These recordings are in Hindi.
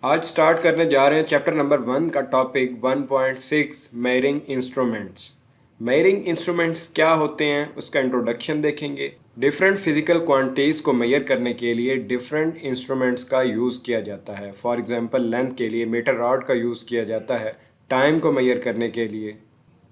आज स्टार्ट करने जा रहे हैं चैप्टर नंबर 1 का topic 1.6 measuring instruments. Measuring instruments क्या होते हैं उसका इंट्रोडक्शन देखेंगे। डिफरेंट फिजिकल क्वांटिटीज़ को मेजर करने के लिए डिफरेंट इंस्ट्रूमेंट्स का यूज़ किया जाता है। फॉर एग्जांपल लेंथ के लिए मीटर रॉड का यूज़ किया जाता है। टाइम को मेजर करने के लिए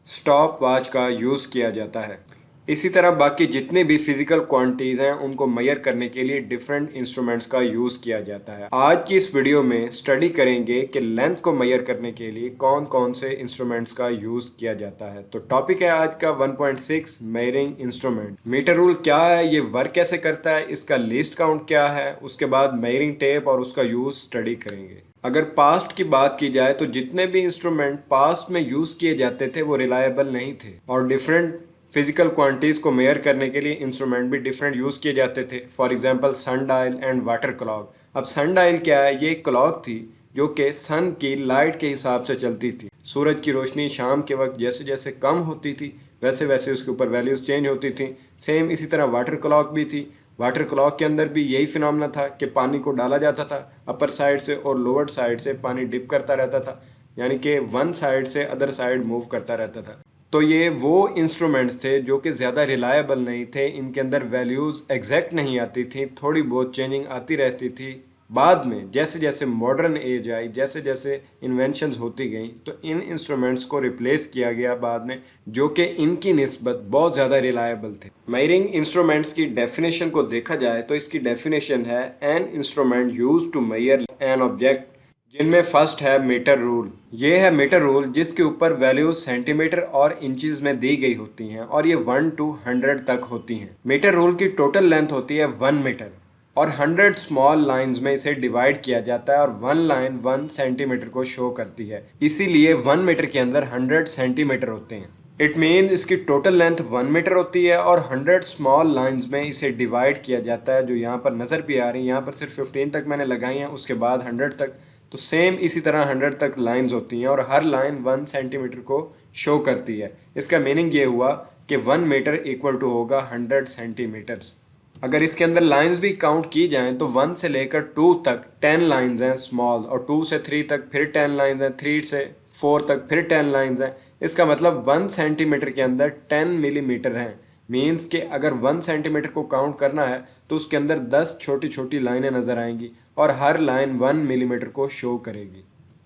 स्टॉप वॉच का यूज़ किया जाता है। इसी तरह बाकी जितने भी फिजिकल क्वांटिटीज़ हैं उनको मेजर करने के लिए डिफरेंट इंस्ट्रूमेंट्स का यूज़ किया जाता है। आज की इस वीडियो में स्टडी करेंगे कि लेंथ को मेजर करने के लिए कौन कौन से इंस्ट्रूमेंट्स का यूज़ किया जाता है। तो टॉपिक है आज का 1.6 मेजरिंग इंस्ट्रूमेंट। मीटर रूल क्या है, ये वर्क कैसे करता है, इसका लीस्ट काउंट क्या है, उसके बाद मेजरिंग टेप और उसका यूज़ स्टडी करेंगे। अगर पास्ट की बात की जाए तो जितने भी इंस्ट्रूमेंट पास्ट में यूज़ किए जाते थे वो रिलायबल नहीं थे और डिफरेंट फिजिकल क्वांटिटीज़ को मेयर करने के लिए इंस्ट्रूमेंट भी डिफरेंट यूज़ किए जाते थे। For example sun dial and water clock. अब सन डायल क्या है, ये एक क्लॉक थी जो कि सन की लाइट के हिसाब से चलती थी। सूरज की रोशनी शाम के वक्त जैसे जैसे कम होती थी वैसे वैसे उसके ऊपर वैल्यूज़ चेंज होती थी। सेम इसी तरह वाटर क्लॉक भी थी। वाटर क्लॉक के अंदर भी यही फिनोमेना था कि पानी को डाला जाता था अपर साइड से और लोअर साइड से पानी डिप करता रहता था, यानी कि वन साइड से अदर साइड मूव करता रहता था। तो ये वो इंस्ट्रूमेंट्स थे जो कि ज़्यादा रिलायबल नहीं थे, इनके अंदर वैल्यूज़ एग्जैक्ट नहीं आती थी, थोड़ी बहुत चेंजिंग आती रहती थी। बाद में जैसे जैसे मॉडर्न एज आई, जैसे जैसे इन्वेंशंस होती गई, तो इन इंस्ट्रूमेंट्स को रिप्लेस किया गया बाद में, जो कि इनकी निस्बत बहुत ज़्यादा रिलायबल थे। मेजरिंग इंस्ट्रूमेंट्स की डेफिनेशन को देखा जाए तो इसकी डेफिनेशन है an instrument use to measure an object, जिनमें फर्स्ट है मीटर रूल। ये है मीटर रूल जिसके ऊपर वैल्यूज सेंटीमीटर और इंचेस में दी गई होती हैं और ये 1 to 100 तक होती हैं। मीटर रूल की टोटल लेंथ होती है 1 मीटर और 100 स्मॉल लाइंस में इसे डिवाइड किया जाता है और 1 लाइन 1 सेंटीमीटर को शो करती है। इसीलिए 1 मीटर के अंदर 100 सेंटीमीटर होते हैं। इट मीन इसकी टोटल लेंथ 1 मीटर होती है और 100 स्मॉल लाइंस में इसे डिवाइड किया जाता है, जो यहाँ पर नज़र भी आ रही है। यहाँ पर सिर्फ 15 तक मैंने लगाई हैं, उसके बाद 100 तक। तो सेम इसी तरह 100 तक लाइंस होती हैं और हर लाइन 1 सेंटीमीटर को शो करती है। इसका मीनिंग ये हुआ कि 1 मीटर इक्वल टू होगा 100 सेंटीमीटर्स। अगर इसके अंदर लाइंस भी काउंट की जाएं तो 1 से लेकर 2 तक 10 लाइंस हैं स्मॉल, और 2 से 3 तक फिर 10 लाइंस हैं, 3 से 4 तक फिर 10 लाइंस हैं। इसका मतलब 1 सेंटीमीटर के अंदर 10 मिलीमीटर हैं। मीन्स कि अगर 1 सेंटीमीटर को काउंट करना है तो उसके अंदर 10 छोटी छोटी लाइनें नज़र आएंगी और हर लाइन 1 मिलीमीटर को शो करेगी।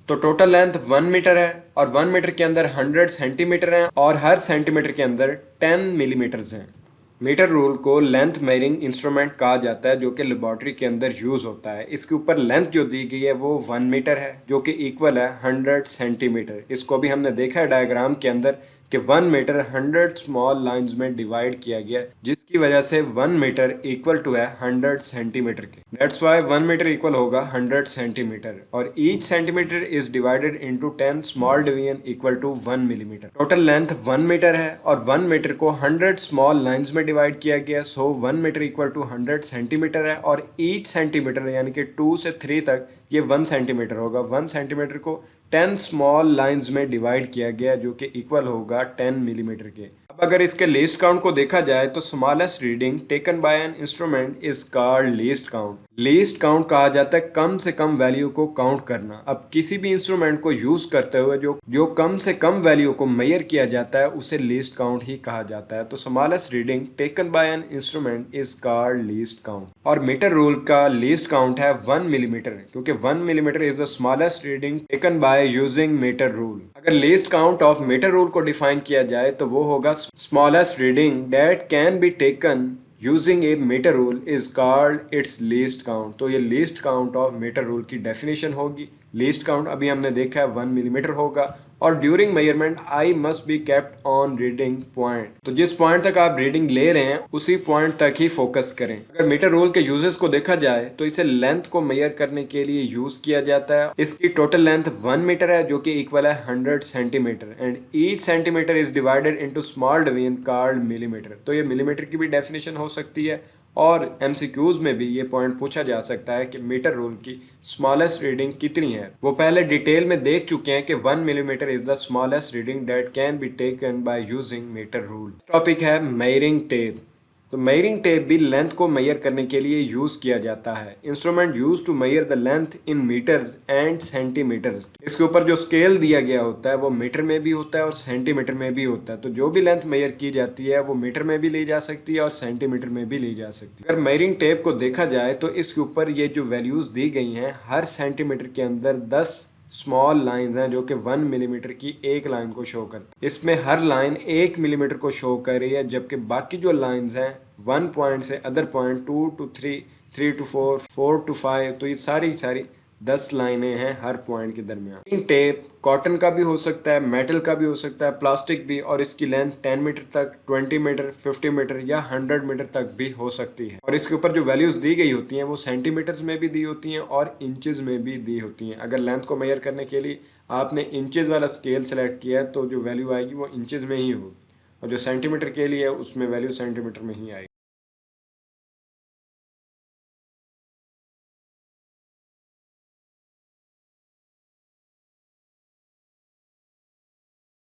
तो टोटल लेंथ 1 मीटर है और 1 मीटर के अंदर 100 सेंटीमीटर हैं और हर सेंटीमीटर के अंदर 10 मिलीमीटर्स हैं। मीटर रूल को लेंथ मेजरिंग इंस्ट्रूमेंट कहा जाता है, जो कि लेबॉर्ट्री के अंदर यूज़ होता है। इसके ऊपर लेंथ जो दी गई है वो 1 मीटर है, जो कि इक्वल है 100 सेंटीमीटर। इसको भी हमने देखा है डायग्राम के अंदर कि 1 मीटर 100 स्मॉल लाइंस में डिवाइड किया गया, जिसकी वजह से 1 मीटर इक्वल टू है 100 सेंटीमीटर के। दैट्स वाई 1 मीटर इक्वल होगा 100 सेंटीमीटर और each centimetre is divided into 10 small division equal to 1 millimetre. Total length 1 metre है और 1 मीटर को 100 स्मॉल लाइंस में डिवाइड किया गया, सो 1 मीटर इक्वल टू 100 सेंटीमीटर है और ईच सेंटीमीटर यानी कि 2 से 3 तक ये 1 सेंटीमीटर होगा। 1 सेंटीमीटर को 10 स्मॉल लाइंस में डिवाइड किया गया, जो कि इक्वल होगा 10 मिलीमीटर के। अब अगर इसके लीस्ट काउंट को देखा जाए तो smallest reading taken by an instrument is called least count. Least count कहा जाता है कम से कम वैल्यू को काउंट करना। अब किसी भी इंस्ट्रूमेंट को यूज करते हुए जो कम से कम वैल्यू को मेजर किया जाता है उसे लीस्ट काउंट ही कहा जाता है। तो smallest reading taken by an instrument is called least count. और मीटर रूल का लीस्ट काउंट है 1 मिलीमीटर, क्योंकि 1 millimetre is the smallest reading taken by using metre rule. अगर least count of metre rule को डिफाइन किया जाए तो वो होगा smallest reading that can be taken using a meter rule is called its least count। तो ये least count of meter rule की definition होगी। least count अभी हमने देखा है 1 मिलीमीटर होगा और during measurement I must be kept on reading point. तो जिस पॉइंट तक आप रीडिंग ले रहे हैं उसी पॉइंट तक ही फोकस करें। अगर मीटर रूल के यूजेस को देखा जाए तो इसे लेंथ को मेजर करने के लिए यूज किया जाता है। इसकी टोटल लेंथ 1 मीटर है, जो कि इक्वल है 100 centimetre and each centimetre is divided into small division called millimetre. तो ये मिलीमीटर की भी डेफिनेशन हो सकती है और एमसीक्यूज में भी ये पॉइंट पूछा जा सकता है कि मीटर रूल की स्मॉलेस्ट रीडिंग कितनी है। वो पहले डिटेल में देख चुके हैं कि 1 millimetre is the smallest reading that can be taken by using metre rule. Topic है मेजरिंग टेप। तो मेजरिंग टेप भी लेंथ को मेजर करने के लिए यूज़ किया जाता है। Instrument use to measure the length in metres and centimetres. इसके ऊपर जो स्केल दिया गया होता है वो मीटर में भी होता है और सेंटीमीटर में भी होता है। तो जो भी लेंथ मेजर की जाती है वो मीटर में भी ली जा सकती है और सेंटीमीटर में भी ली जा सकती है। अगर मेजरिंग टेप को देखा जाए तो इसके ऊपर ये जो वैल्यूज़ दी गई हैं, हर सेंटीमीटर के अंदर 10 स्मॉल लाइंस हैं जो कि 1 मिलीमीटर की एक लाइन को शो करती है। इसमें हर लाइन 1 मिलीमीटर को शो कर रही है, जबकि बाकी जो लाइंस हैं 1 पॉइंट से other point 2 to 3, 3 to 4, 4 to 5, तो ये सारी 10 लाइनें हैं हर पॉइंट के दरमियान। टेप कॉटन का भी हो सकता है, मेटल का भी हो सकता है, प्लास्टिक भी, और इसकी लेंथ 10 मीटर तक, 20 मीटर, 50 मीटर या 100 मीटर तक भी हो सकती है। और इसके ऊपर जो वैल्यूज दी गई होती हैं वो सेंटीमीटर्स में भी दी होती हैं और इंचेस में भी दी होती हैं। अगर लेंथ को मेजर करने के लिए आपने इंचेस वाला स्केल सेलेक्ट किया है तो जो वैल्यू आएगी वो इंचेस में ही होगी, और जो सेंटीमीटर के लिए है उसमें वैल्यू सेंटीमीटर में ही आएगी।